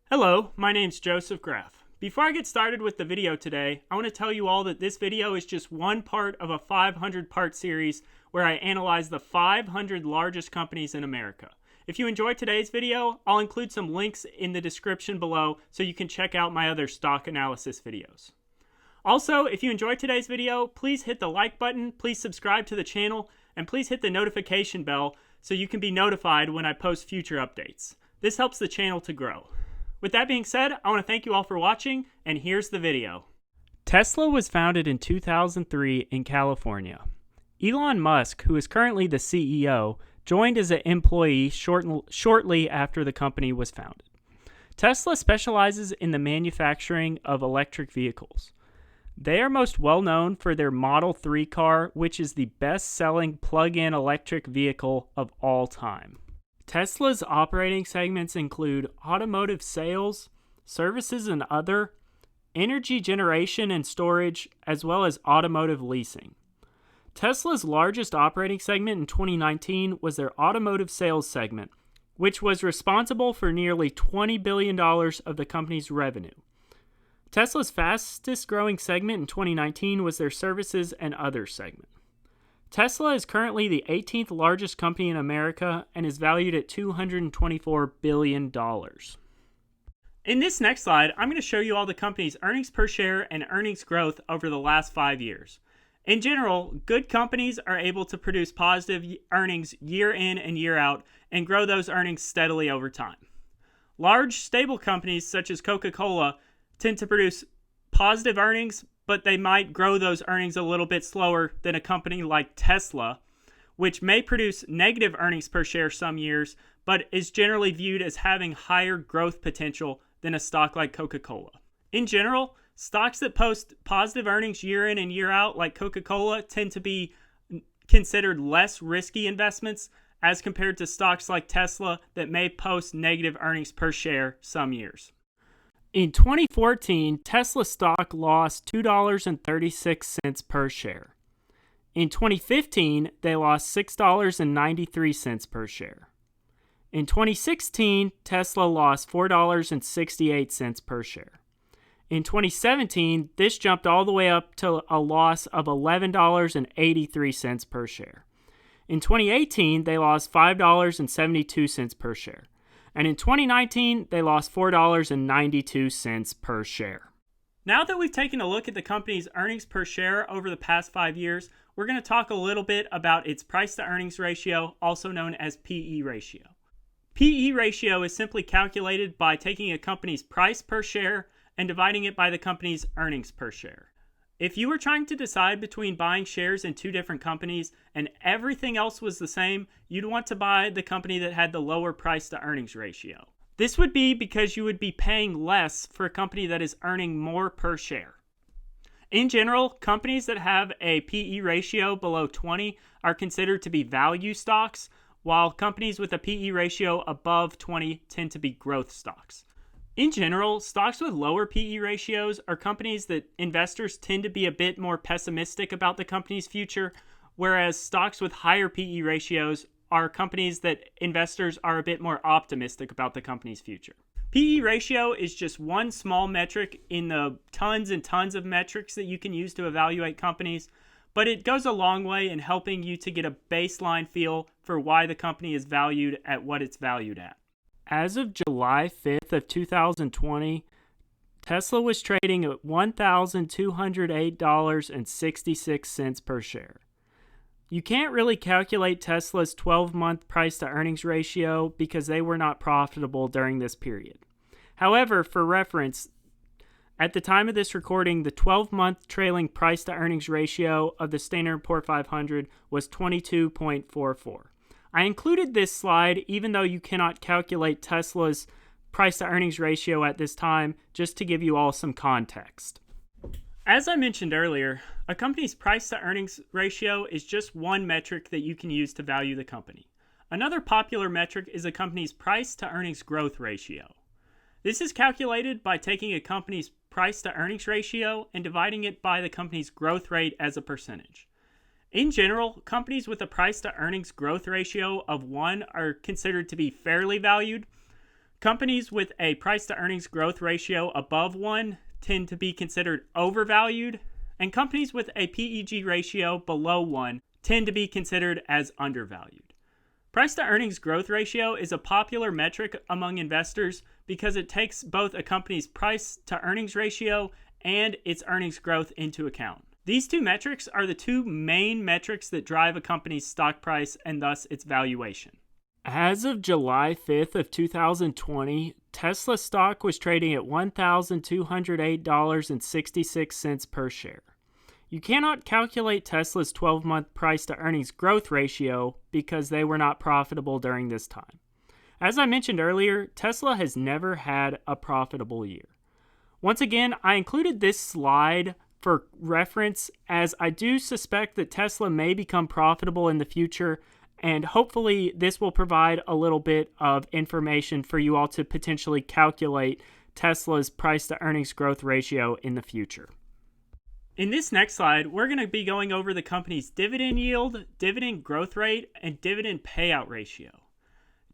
Hello, my name's Joseph Graff. Before I get started with the video today, I want to tell you all that this video is just one part of a 500-part series where I analyze the 500 largest companies in America. If you enjoyed today's video, I'll include some links in the description below so you can check out my other stock analysis videos. Also, if you enjoyed today's video, please hit the like button, please subscribe to the channel, and please hit the notification bell so you can be notified when I post future updates. This helps the channel to grow. With that being said, I want to thank you all for watching, and here's the video. Tesla was founded in 2003 in California. Elon Musk, who is currently the CEO, joined as an employee shortly after the company was founded. Tesla specializes in the manufacturing of electric vehicles. They are most well known for their Model 3 car, which is the best-selling plug-in electric vehicle of all time. Tesla's operating segments include automotive sales, services and other, energy generation and storage, as well as automotive leasing. Tesla's largest operating segment in 2019 was their automotive sales segment, which was responsible for nearly $20 billion of the company's revenue. Tesla's fastest growing segment in 2019 was their services and other segment. Tesla is currently the 18th largest company in America and is valued at $224 billion. In this next slide, I'm going to show you all the company's earnings per share and earnings growth over the last 5 years. In general, good companies are able to produce positive earnings year in and year out and grow those earnings steadily over time. Large, stable companies such as Coca-Cola tend to produce positive earnings, but they might grow those earnings a little bit slower than a company like Tesla, which may produce negative earnings per share some years, but is generally viewed as having higher growth potential than a stock like Coca-Cola. In general, stocks that post positive earnings year in and year out, like Coca-Cola, tend to be considered less risky investments as compared to stocks like Tesla that may post negative earnings per share some years. In 2014, Tesla stock lost $2.36 per share. In 2015, they lost $6.93 per share. In 2016, Tesla lost $4.68 per share. In 2017, this jumped all the way up to a loss of $11.83 per share. In 2018, they lost $5.72 per share. And in 2019, they lost $4.92 per share. Now that we've taken a look at the company's earnings per share over the past 5 years, we're going to talk a little bit about its price-to-earnings ratio, also known as PE ratio. PE ratio is simply calculated by taking a company's price per share and dividing it by the company's earnings per share. If you were trying to decide between buying shares in two different companies and everything else was the same, you'd want to buy the company that had the lower price to earnings ratio. This would be because you would be paying less for a company that is earning more per share. In general, companies that have a PE ratio below 20 are considered to be value stocks, while companies with a PE ratio above 20 tend to be growth stocks. In general, stocks with lower PE ratios are companies that investors tend to be a bit more pessimistic about the company's future, whereas stocks with higher PE ratios are companies that investors are a bit more optimistic about the company's future. PE ratio is just one small metric in the tons and tons of metrics that you can use to evaluate companies, but it goes a long way in helping you to get a baseline feel for why the company is valued at what it's valued at. As of July 5th of 2020, Tesla was trading at $1,208.66 per share. You can't really calculate Tesla's 12-month price-to-earnings ratio because they were not profitable during this period. However, for reference, at the time of this recording, the 12-month trailing price-to-earnings ratio of the Standard & Poor's 500 was 22.44. I included this slide even though you cannot calculate Tesla's price-to-earnings ratio at this time, just to give you all some context. As I mentioned earlier, a company's price-to-earnings ratio is just one metric that you can use to value the company. Another popular metric is a company's price-to-earnings growth ratio. This is calculated by taking a company's price-to-earnings ratio and dividing it by the company's growth rate as a percentage. In general, companies with a price-to-earnings growth ratio of 1 are considered to be fairly valued. Companies with a price to earnings growth ratio above 1 tend to be considered overvalued, and companies with a PEG ratio below 1 tend to be considered as undervalued. Price to earnings growth ratio is a popular metric among investors because it takes both a company's price to earnings ratio and its earnings growth into account. These two metrics are the two main metrics that drive a company's stock price and thus its valuation. As of July 5th of 2020, Tesla stock was trading at $1,208.66 per share. You cannot calculate Tesla's 12-month price-to-earnings growth ratio because they were not profitable during this time. As I mentioned earlier, Tesla has never had a profitable year. Once again, I included this slide for reference as I do suspect that Tesla may become profitable in the future, and hopefully this will provide a little bit of information for you all to potentially calculate Tesla's price-to-earnings growth ratio in the future. In this next slide, we're going to be going over the company's dividend yield, dividend growth rate, and dividend payout ratio.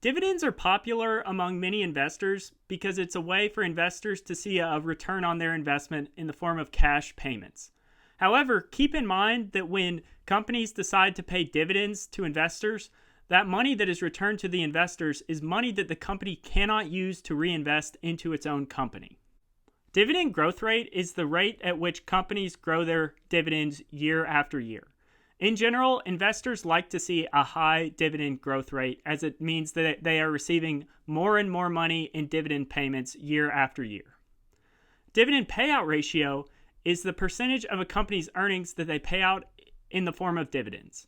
Dividends are popular among many investors because it's a way for investors to see a return on their investment in the form of cash payments. However, keep in mind that when companies decide to pay dividends to investors, that money that is returned to the investors is money that the company cannot use to reinvest into its own company. Dividend growth rate is the rate at which companies grow their dividends year after year. In general, investors like to see a high dividend growth rate as it means that they are receiving more and more money in dividend payments year after year. Dividend payout ratio is the percentage of a company's earnings that they pay out in the form of dividends.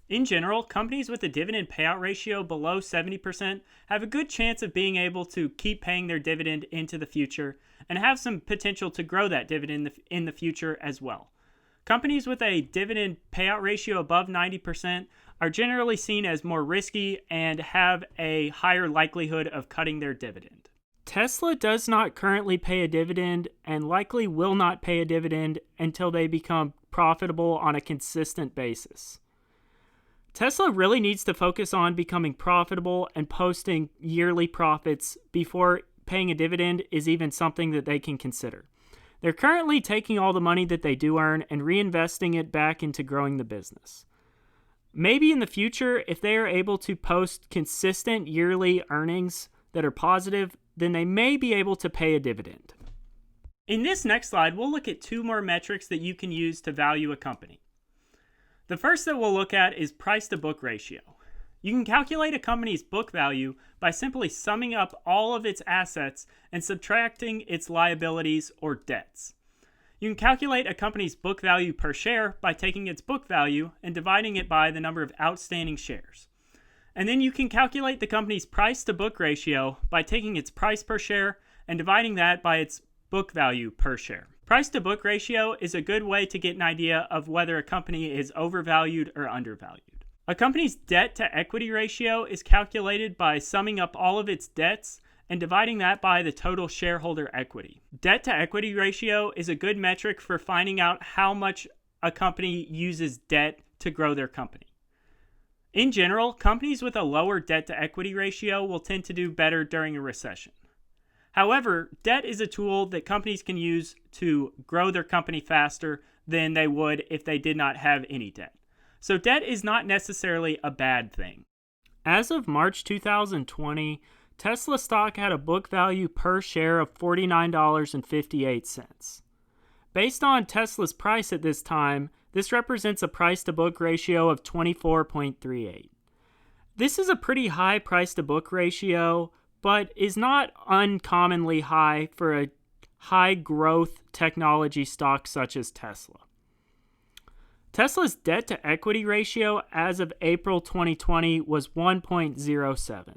In general, companies with a dividend payout ratio below 70% have a good chance of being able to keep paying their dividend into the future and have some potential to grow that dividend in the future as well. Companies with a dividend payout ratio above 90% are generally seen as more risky and have a higher likelihood of cutting their dividend. Tesla does not currently pay a dividend and likely will not pay a dividend until they become profitable on a consistent basis. Tesla really needs to focus on becoming profitable and posting yearly profits before paying a dividend is even something that they can consider. They're currently taking all the money that they do earn and reinvesting it back into growing the business. Maybe in the future, if they are able to post consistent yearly earnings that are positive, then they may be able to pay a dividend. In this next slide, we'll look at two more metrics that you can use to value a company. The first that we'll look at is price to book ratio. You can calculate a company's book value by simply summing up all of its assets and subtracting its liabilities or debts. You can calculate a company's book value per share by taking its book value and dividing it by the number of outstanding shares. And then you can calculate the company's price to book ratio by taking its price per share and dividing that by its book value per share. Price to book ratio is a good way to get an idea of whether a company is overvalued or undervalued. A company's debt to equity ratio is calculated by summing up all of its debts and dividing that by the total shareholder equity. Debt to equity ratio is a good metric for finding out how much a company uses debt to grow their company. In general, companies with a lower debt to equity ratio will tend to do better during a recession. However, debt is a tool that companies can use to grow their company faster than they would if they did not have any debt. So debt is not necessarily a bad thing. As of March 2020, Tesla stock had a book value per share of $49.58. Based on Tesla's price at this time, this represents a price-to-book ratio of 24.38. This is a pretty high price-to-book ratio, but is not uncommonly high for a high-growth technology stock such as Tesla. Tesla's debt-to-equity ratio as of April 2020 was 1.07.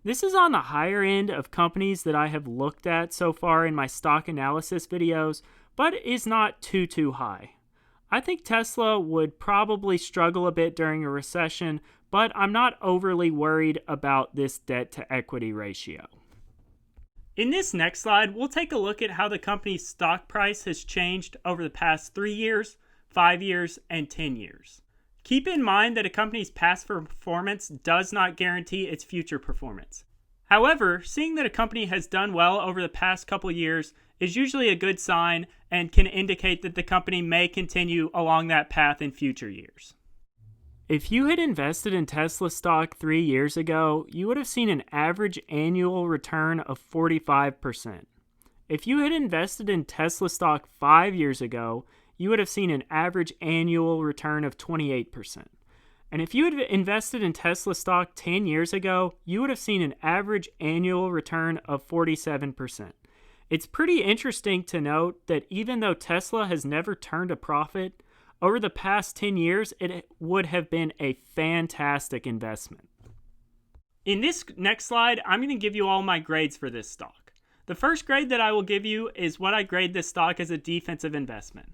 This is on the higher end of companies that I have looked at so far in my stock analysis videos, but is not too high. I think Tesla would probably struggle a bit during a recession, but I'm not overly worried about this debt-to-equity ratio. In this next slide, we'll take a look at how the company's stock price has changed over the past 3 years, 5 years, and 10 years. Keep in mind that a company's past performance does not guarantee its future performance. However, seeing that a company has done well over the past couple years is usually a good sign and can indicate that the company may continue along that path in future years. If you had invested in Tesla stock 3 years ago, you would have seen an average annual return of 45%. If you had invested in Tesla stock 5 years ago, you would have seen an average annual return of 28%. And if you had invested in Tesla stock 10 years ago, you would have seen an average annual return of 47%. It's pretty interesting to note that even though Tesla has never turned a profit, over the past 10 years, it would have been a fantastic investment. In this next slide, I'm going to give you all my grades for this stock. The first grade that I will give you is what I grade this stock as a defensive investment.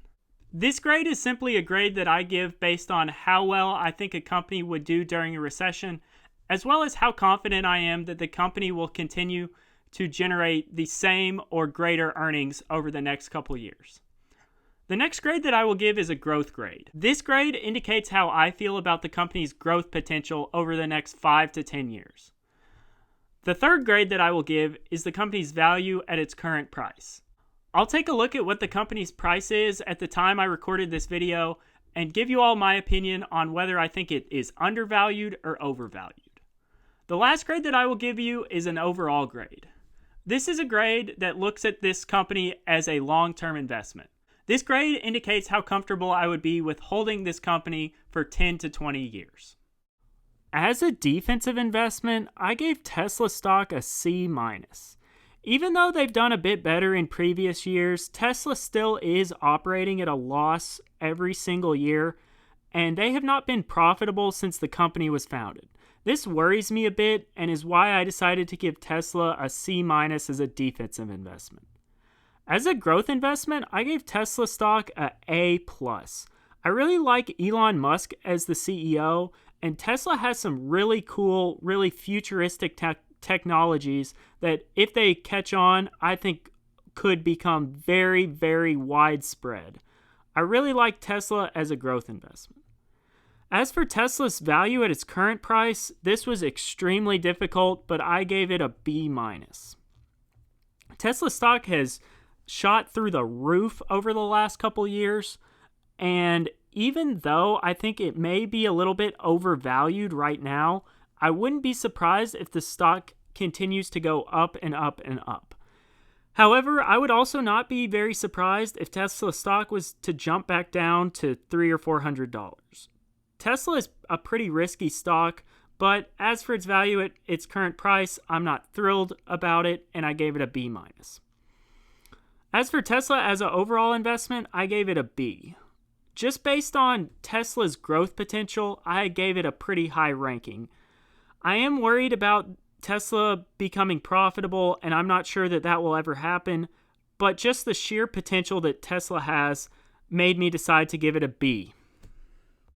This grade is simply a grade that I give based on how well I think a company would do during a recession, as well as how confident I am that the company will continue to generate the same or greater earnings over the next couple years. The next grade that I will give is a growth grade. This grade indicates how I feel about the company's growth potential over the next 5 to 10 years. The third grade that I will give is the company's value at its current price. I'll take a look at what the company's price is at the time I recorded this video and give you all my opinion on whether I think it is undervalued or overvalued. The last grade that I will give you is an overall grade. This is a grade that looks at this company as a long-term investment. This grade indicates how comfortable I would be with holding this company for 10 to 20 years. As a defensive investment, I gave Tesla stock a C-. Even though they've done a bit better in previous years, Tesla still is operating at a loss every single year, and they have not been profitable since the company was founded. This worries me a bit and is why I decided to give Tesla a C- as a defensive investment. As a growth investment, I gave Tesla stock a A+. I really like Elon Musk as the CEO, and Tesla has some really cool, really futuristic technologies that, if they catch on, I think could become very, very widespread. I really like Tesla as a growth investment. As for Tesla's value at its current price, this was extremely difficult, but I gave it a B-. Tesla stock has shot through the roof over the last couple years, and even though I think it may be a little bit overvalued right now, I wouldn't be surprised if the stock continues to go up and up and up. However, I would also not be very surprised if Tesla stock was to jump back down to $300 or $400. Tesla is a pretty risky stock, but as for its value at its current price, I'm not thrilled about it, and I gave it a B-. As for Tesla as an overall investment, I gave it a B. Just based on Tesla's growth potential, I gave it a pretty high ranking. I am worried about Tesla becoming profitable, and I'm not sure that that will ever happen, but just the sheer potential that Tesla has made me decide to give it a B.